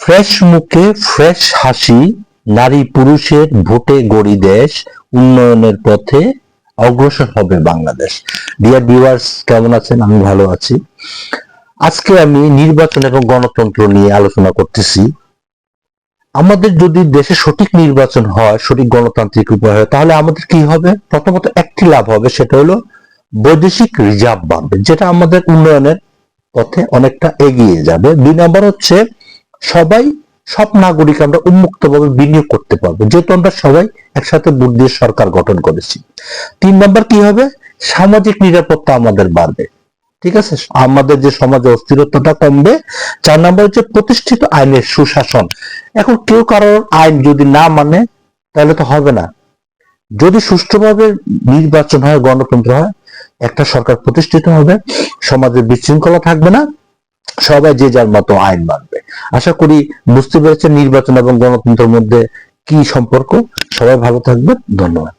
Fresh মুখে fresh হাসি, নারী পুরুষের ভোটে গড়ি দেশ, উন্নয়নের পথে অগ্রসর হবে বাংলাদেশ। ডিয়ার ভিউয়ার্স, কেমন আছেন? আমি ভালো আছি। আজকে আমি নির্বাচন এবং গণতন্ত্র নিয়ে আলোচনা করতেছি। আমাদের যদি দেশে সঠিক নির্বাচন হয়, সঠিক গণতান্ত্রিক উপায় হয়, তাহলে আমাদের কি হবে? প্রথমত একটি লাভ হবে, সেটা হলো বৈদেশিক রিজার্ভ বাড়বে, যেটা আমাদের উন্নয়নের পথে অনেকটা এগিয়ে যাবে। 2 নম্বর হচ্ছে সব নাগরিক আমরা উন্মুক্তভাবে বিনিয়োগ করতে পারবো, যেহেতু আমরা সবাই একসাথে ভোট দিয়ে সরকার গঠন করেছি। 3 নম্বর কি হবে? সামাজিক নিরাপত্তা আমাদের বাড়বে। ঠিক আছে, আমাদের যে সমাজে অস্থিরতাটা কমবে। 4 নম্বর হচ্ছে প্রতিষ্ঠিত আইনের সুশাসন। এখন কেউ কারোর আইন যদি না মানে, তাহলে তো হবে না। যদি সুষ্ঠুভাবে নির্বাচন হয়, গণতন্ত্র হয়, একটা সরকার প্রতিষ্ঠিত হবে, সমাজে বিশৃঙ্খলা থাকবে না, সবাই যে যার মতো আইন মানবে। আশা করি বুঝতে পেরেছেন নির্বাচন এবং গণতন্ত্রের মধ্যে কি সম্পর্ক। সবাই ভালো থাকবেন, ধন্যবাদ।